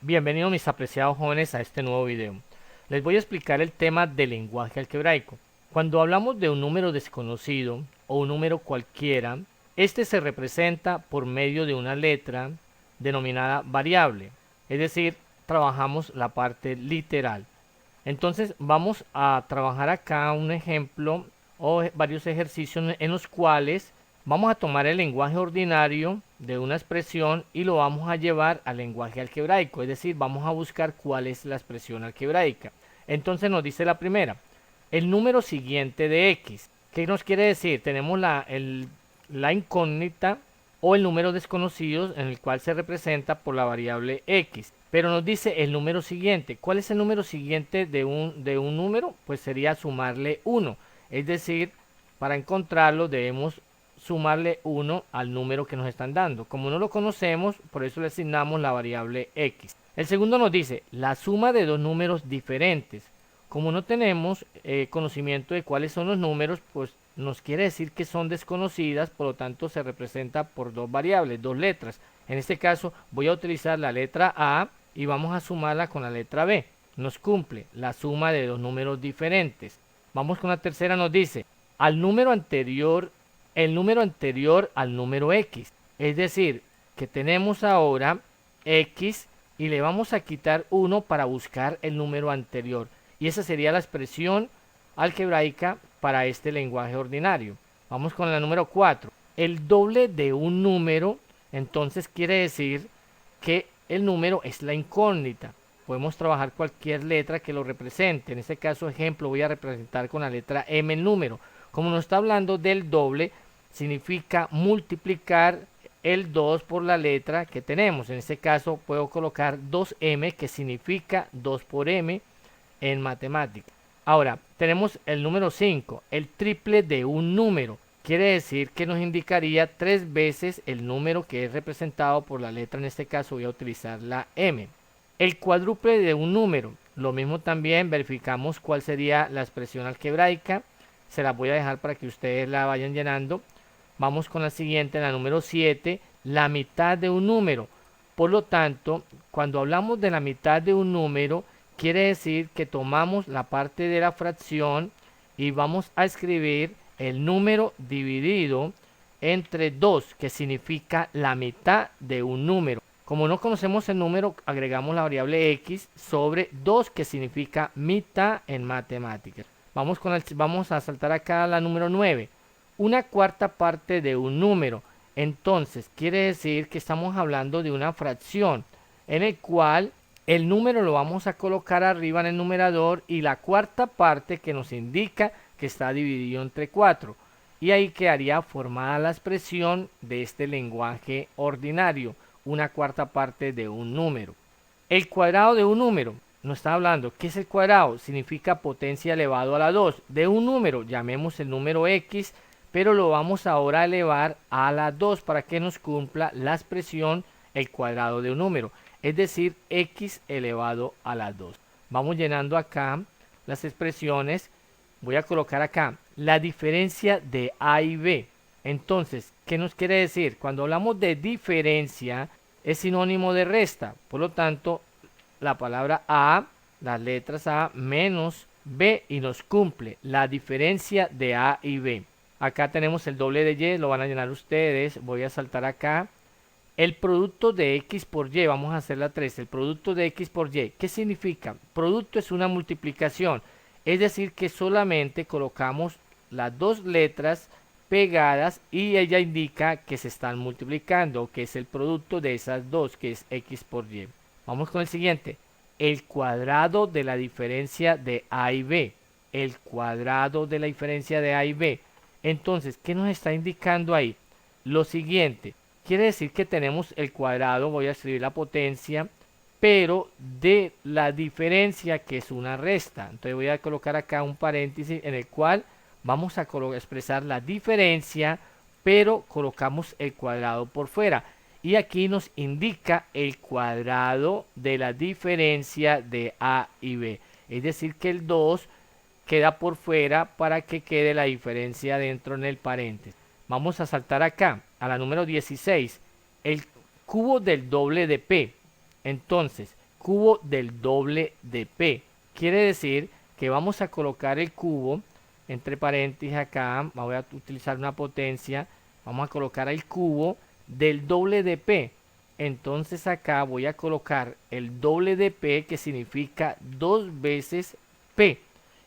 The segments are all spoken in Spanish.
Bienvenidos mis apreciados jóvenes a este nuevo video. Les voy a explicar el tema del lenguaje algebraico. Cuando hablamos de un número desconocido o un número cualquiera, este se representa por medio de una letra denominada variable, es decir, trabajamos la parte literal. Entonces vamos a trabajar acá un ejemplo o varios ejercicios en los cuales vamos a tomar el lenguaje ordinario de una expresión y lo vamos a llevar al lenguaje algebraico, es decir, vamos a buscar cuál es la expresión algebraica. Entonces nos dice la primera, el número siguiente de x. ¿Qué nos quiere decir? Tenemos la incógnita o el número desconocido en el cual se representa por la variable x. Pero nos dice el número siguiente. ¿Cuál es el número siguiente de un número? Pues sería sumarle 1. Es decir, para encontrarlo debemos sumarle 1 al número que nos están dando. Como no lo conocemos, por eso le asignamos la variable x. El segundo nos dice la suma de dos números diferentes. Como no tenemos conocimiento de cuáles son los números, pues nos quiere decir que son desconocidas, por lo tanto se representa por dos variables, dos letras. En este caso voy a utilizar la letra A y vamos a sumarla con la letra B. Nos cumple la suma de dos números diferentes. Vamos con la tercera, nos dice al número anterior, el número anterior al número X. Es decir, que tenemos ahora X y le vamos a quitar 1 para buscar el número anterior. Y esa sería la expresión algebraica para este lenguaje ordinario. Vamos con la número 4. El doble de un número, entonces quiere decir que el número es la incógnita. Podemos trabajar cualquier letra que lo represente. En este caso, ejemplo, voy a representar con la letra M el número. Como nos está hablando del doble, significa multiplicar el 2 por la letra que tenemos. En este caso, puedo colocar 2M, que significa 2 por M en matemática. Ahora, tenemos el número 5, el triple de un número. Quiere decir que nos indicaría 3 veces el número que es representado por la letra, en este caso voy a utilizar la M. El cuádruple de un número, lo mismo también, verificamos cuál sería la expresión algebraica. Se la voy a dejar para que ustedes la vayan llenando. Vamos con la siguiente, la número 7, la mitad de un número. Por lo tanto, cuando hablamos de la mitad de un número, quiere decir que tomamos la parte de la fracción y vamos a escribir el número dividido entre 2, que significa la mitad de un número. Como no conocemos el número, agregamos la variable x sobre 2, que significa mitad en matemáticas. Vamos a saltar acá a la número 9. Una cuarta parte de un número. Entonces, quiere decir que estamos hablando de una fracción en el cual el número lo vamos a colocar arriba en el numerador y la cuarta parte que nos indica que está dividido entre 4. Y ahí quedaría formada la expresión de este lenguaje ordinario, una cuarta parte de un número. El cuadrado de un número, nos está hablando, ¿qué es el cuadrado? Significa potencia elevado a la 2 de un número, llamemos el número X, pero lo vamos ahora a elevar a la 2 para que nos cumpla la expresión el cuadrado de un número, es decir, x elevado a la 2. Vamos llenando acá las expresiones. Voy a colocar acá la diferencia de A y B. Entonces, ¿qué nos quiere decir? Cuando hablamos de diferencia, es sinónimo de resta. Por lo tanto, la palabra A, las letras A menos B y nos cumple la diferencia de A y B. Acá tenemos el doble de Y, lo van a llenar ustedes. Voy a saltar acá. El producto de x por y, vamos a hacer la 3, el producto de x por y, ¿qué significa? Producto es una multiplicación, es decir que solamente colocamos las dos letras pegadas y ella indica que se están multiplicando, que es el producto de esas dos, que es x por y. Vamos con el siguiente, el cuadrado de la diferencia de a y b, el cuadrado de la diferencia de a y b. Entonces, ¿qué nos está indicando ahí? Lo siguiente. Quiere decir que tenemos el cuadrado, voy a escribir la potencia, pero de la diferencia que es una resta. Entonces voy a colocar acá un paréntesis en el cual vamos a expresar la diferencia, pero colocamos el cuadrado por fuera. Y aquí nos indica el cuadrado de la diferencia de A y B. Es decir que el 2 queda por fuera para que quede la diferencia dentro en el paréntesis. Vamos a saltar acá a la número 16, el cubo del doble de P. Entonces, cubo del doble de p. Quiere decir que vamos a colocar el cubo entre paréntesis acá, voy a utilizar una potencia, vamos a colocar el cubo del doble de p. Entonces acá voy a colocar el doble de p, que significa 2 veces p.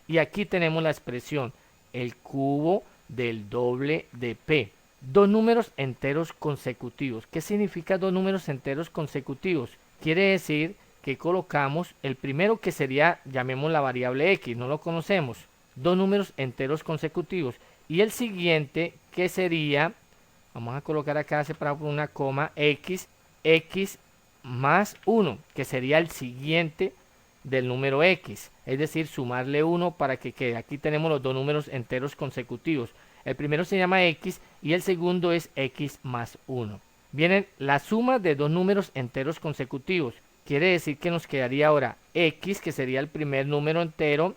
Y aquí tenemos la expresión, el cubo del doble de p. Dos números enteros consecutivos. ¿Qué significa dos números enteros consecutivos? Quiere decir que colocamos el primero, que sería, llamemos la variable x, no lo conocemos, dos números enteros consecutivos, y el siguiente, que sería, vamos a colocar acá separado por una coma, x más 1, que sería el siguiente del número x, es decir, sumarle 1 para que quede. Aquí tenemos los dos números enteros consecutivos. El primero se llama x y el segundo es x más 1. Vienen la suma de dos números enteros consecutivos. Quiere decir que nos quedaría ahora x, que sería el primer número entero,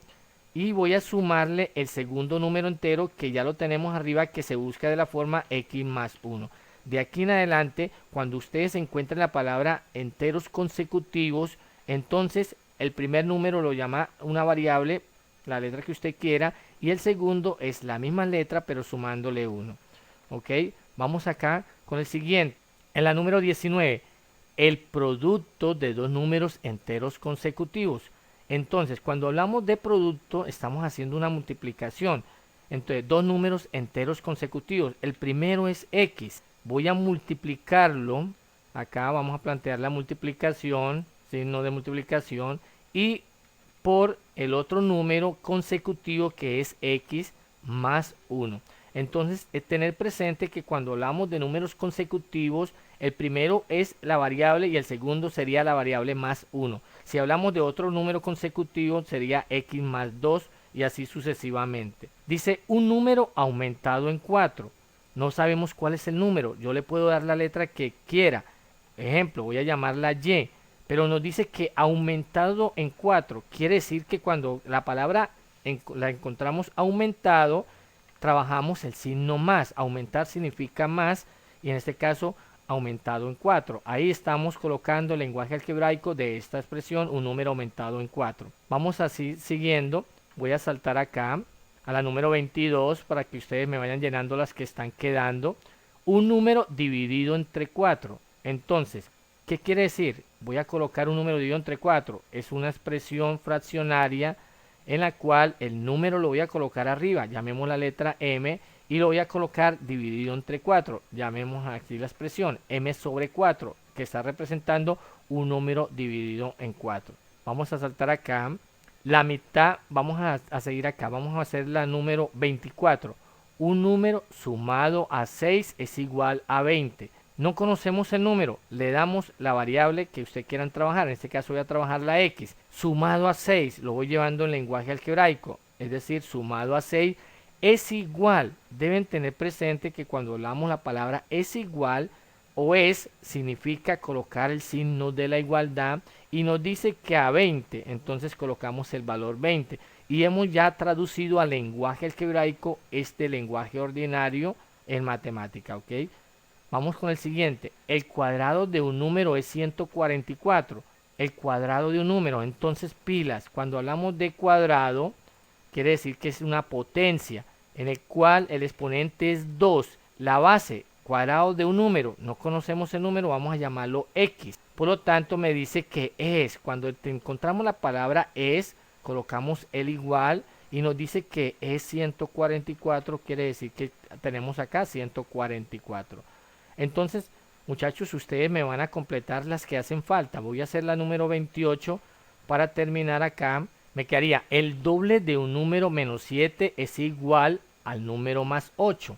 y voy a sumarle el segundo número entero, que ya lo tenemos arriba, que se busca de la forma x más 1. De aquí en adelante, cuando ustedes encuentren la palabra enteros consecutivos, entonces el primer número lo llama una variable, la letra que usted quiera, y el segundo es la misma letra pero sumándole 1. Ok, vamos acá con el siguiente. En la número 19, el producto de dos números enteros consecutivos. Entonces, cuando hablamos de producto, estamos haciendo una multiplicación. Entonces, dos números enteros consecutivos. El primero es x. Voy a multiplicarlo. Acá vamos a plantear la multiplicación, signo de multiplicación, y por el otro número consecutivo, que es x más 1. Entonces, tener presente que cuando hablamos de números consecutivos, el primero es la variable y el segundo sería la variable más 1. Si hablamos de otro número consecutivo, sería x más 2 y así sucesivamente. Dice un número aumentado en 4. No sabemos cuál es el número. Yo le puedo dar la letra que quiera. Ejemplo, voy a llamarla y. Pero nos dice que aumentado en 4. Quiere decir que cuando la palabra la encontramos aumentado, trabajamos el signo más. Aumentar significa más, y en este caso aumentado en 4. Ahí estamos colocando el lenguaje algebraico de esta expresión, un número aumentado en 4. Vamos así siguiendo. Voy a saltar acá a la número 22 para que ustedes me vayan llenando las que están quedando. Un número dividido entre 4. Entonces, ¿qué quiere decir? Voy a colocar un número dividido entre 4. Es una expresión fraccionaria en la cual el número lo voy a colocar arriba, llamemos la letra m, y lo voy a colocar dividido entre 4. Llamemos aquí la expresión m sobre 4, que está representando un número dividido en 4. Vamos a saltar acá. La mitad, vamos a seguir acá. Vamos a hacer la número 24. Un número sumado a 6 es igual a 20. No conocemos el número, le damos la variable que ustedes quieran trabajar. En este caso voy a trabajar la x. Sumado a 6, lo voy llevando en lenguaje algebraico. Es decir, sumado a 6 es igual. Deben tener presente que cuando hablamos la palabra es igual o es, significa colocar el signo de la igualdad, y nos dice que a 20, entonces colocamos el valor 20. Y hemos ya traducido al lenguaje algebraico este lenguaje ordinario en matemática, ¿ok? Vamos con el siguiente. El cuadrado de un número es 144. El cuadrado de un número. Entonces, pilas. Cuando hablamos de cuadrado, quiere decir que es una potencia en el cual el exponente es 2. La base, cuadrado de un número. No conocemos el número, vamos a llamarlo x. Por lo tanto, me dice que es. Cuando encontramos la palabra es, colocamos el igual y nos dice que es 144. Quiere decir que tenemos acá 144. Entonces, muchachos, ustedes me van a completar las que hacen falta. Voy a hacer la número 28 para terminar acá. Me quedaría el doble de un número menos 7 es igual al número más 8.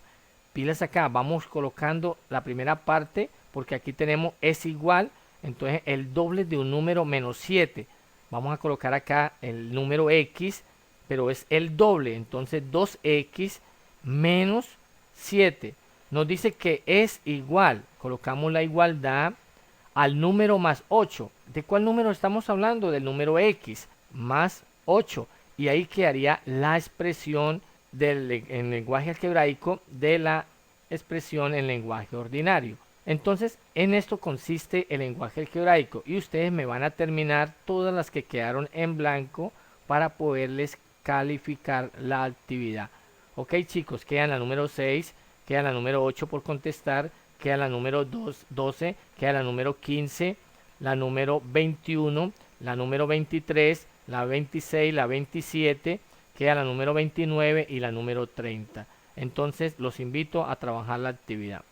Pilas acá, vamos colocando la primera parte porque aquí tenemos es igual. Entonces, el doble de un número menos 7. Vamos a colocar acá el número x, pero es el doble. Entonces, 2x menos 7. Nos dice que es igual, colocamos la igualdad al número más 8. ¿De cuál número estamos hablando? Del número x más 8. Y ahí quedaría la expresión en lenguaje algebraico de la expresión en lenguaje ordinario. Entonces, en esto consiste el lenguaje algebraico y ustedes me van a terminar todas las que quedaron en blanco para poderles calificar la actividad. Ok, chicos, quedan la número 6, queda la número 8 por contestar, queda la número 12, queda la número 15, la número 21, la número 23, la 26, la 27, queda la número 29 y la número 30. Entonces, los invito a trabajar la actividad.